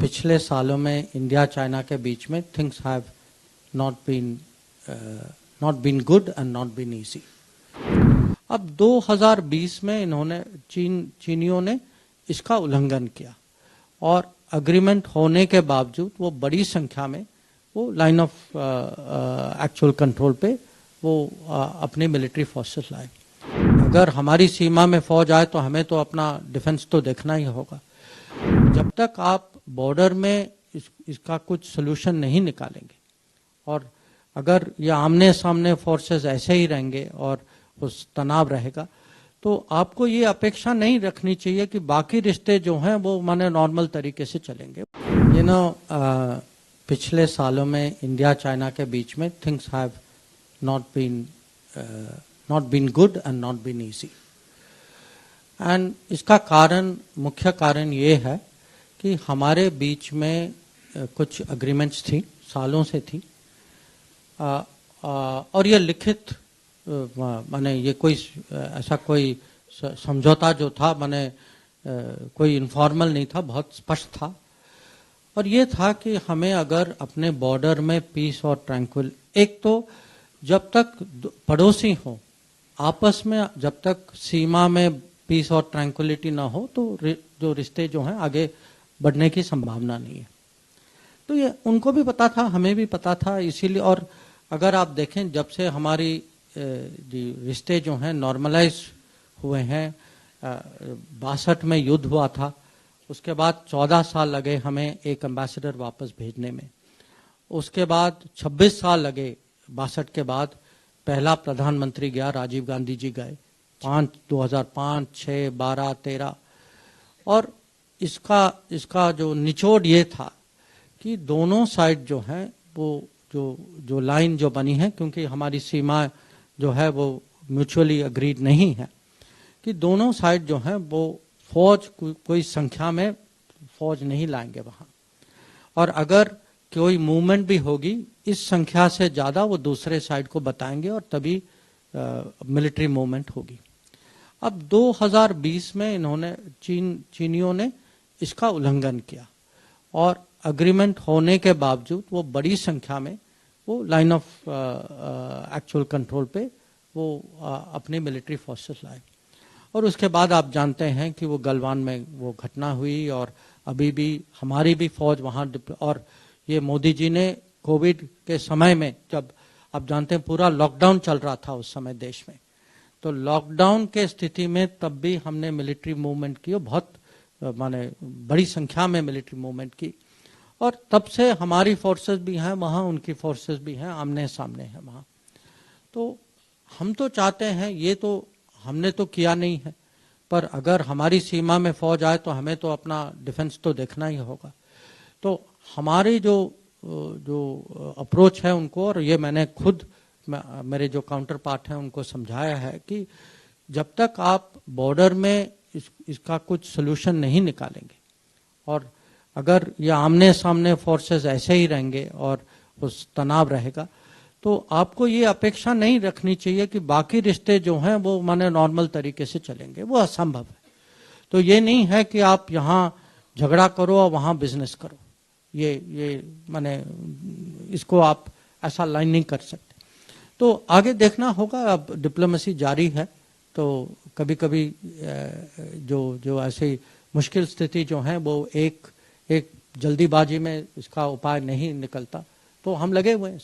पिछले सालों में इंडिया चाइना के बीच में things have not been good and not been easy. अब 2020 में इन्होंने चीनियों ने इसका उल्लंघन किया और अग्रीमेंट होने के बावजूद वो बड़ी संख्या में वो लाइन ऑफ एक्चुअल कंट्रोल पे वो अपने मिलिट्री फोर्सेस लाए। अगर हमारी सीमा में फौज आए तो हमें तो अपना डिफेंस तो देखना ही होगा। जब तक आप बॉर्डर में इसका कुछ सोल्यूशन नहीं निकालेंगे और अगर ये आमने सामने फोर्सेस ऐसे ही रहेंगे और उस तनाव रहेगा तो आपको ये अपेक्षा नहीं रखनी चाहिए कि बाकी रिश्ते जो हैं वो माने नॉर्मल तरीके से चलेंगे। पिछले सालों में इंडिया चाइना के बीच में things have not been good and not been easy. And इसका कारण, मुख्य कारण ये है कि हमारे बीच में कुछ अग्रीमेंट्स थी, सालों से थी, और ये लिखित माने ये कोई ऐसा कोई समझौता जो था माने कोई इनफॉर्मल नहीं था, बहुत स्पष्ट था। और ये था कि हमें अगर अपने बॉर्डर में पीस और ट्रैंक्विल, एक तो जब तक पड़ोसी हो आपस में, जब तक सीमा में पीस और ट्रैंक्विलिटी ना हो तो जो रिश्ते जो हैं आगे बढ़ने की संभावना नहीं है। तो ये उनको भी पता था, हमें भी पता था, इसीलिए। और अगर आप देखें जब से हमारी रिश्ते जो हैं नॉर्मलाइज हुए हैं, 62 में युद्ध हुआ था, उसके बाद 14 साल लगे हमें एक एम्बेसडर वापस भेजने में, उसके बाद 26 साल लगे 62 के बाद पहला प्रधानमंत्री गया, राजीव गांधी जी गए 2005, 6, 12, 13। और इसका जो निचोड़ ये था कि दोनों साइड जो हैं वो जो लाइन जो बनी है, क्योंकि हमारी सीमा जो है वो म्यूचुअली अग्रीड नहीं है, कि दोनों साइड जो हैं वो फौज कोई संख्या में फौज नहीं लाएंगे वहां, और अगर कोई मूवमेंट भी होगी इस संख्या से ज्यादा वो दूसरे साइड को बताएंगे और तभी मिलिट्री मूवमेंट होगी। अब 2020 में इन्होंने चीनियों ने इसका उल्लंघन किया और अग्रीमेंट होने के बावजूद वो बड़ी संख्या में वो लाइन ऑफ एक्चुअल कंट्रोल पे वो अपने मिलिट्री फोर्सेस लाए। और उसके बाद आप जानते हैं कि वो गलवान में वो घटना हुई और अभी भी हमारी भी फौज वहाँ, और ये मोदी जी ने कोविड के समय में, जब आप जानते हैं पूरा लॉकडाउन चल रहा था उस समय देश में, तो लॉकडाउन के स्थिति में तब भी हमने मिलिट्री मूवमेंट की, बहुत माने बड़ी संख्या में मिलिट्री मूवमेंट की। और तब से हमारी फोर्सेस भी हैं वहाँ, उनकी फोर्सेस भी हैं, आमने सामने हैं वहाँ। तो हम तो चाहते हैं, ये तो हमने तो किया नहीं है, पर अगर हमारी सीमा में फौज आए तो हमें तो अपना डिफेंस तो देखना ही होगा। तो हमारी जो अप्रोच है उनको, और ये मैंने खुद मेरे जो काउंटर पार्ट हैं उनको समझाया है कि जब तक आप बॉर्डर में इसका कुछ सोल्यूशन नहीं निकालेंगे और अगर ये आमने सामने फोर्सेस ऐसे ही रहेंगे और उस तनाव रहेगा तो आपको ये अपेक्षा नहीं रखनी चाहिए कि बाकी रिश्ते जो हैं वो माने नॉर्मल तरीके से चलेंगे, वो असंभव है। तो ये नहीं है कि आप यहाँ झगड़ा करो और वहाँ बिजनेस करो, ये माने इसको आप ऐसा लाइन नहीं कर सकते। तो आगे देखना होगा, अब डिप्लोमेसी जारी है, तो कभी कभी जो ऐसी मुश्किल स्थिति जो है वो एक जल्दीबाजी में इसका उपाय नहीं निकलता, तो हम लगे हुए हैं।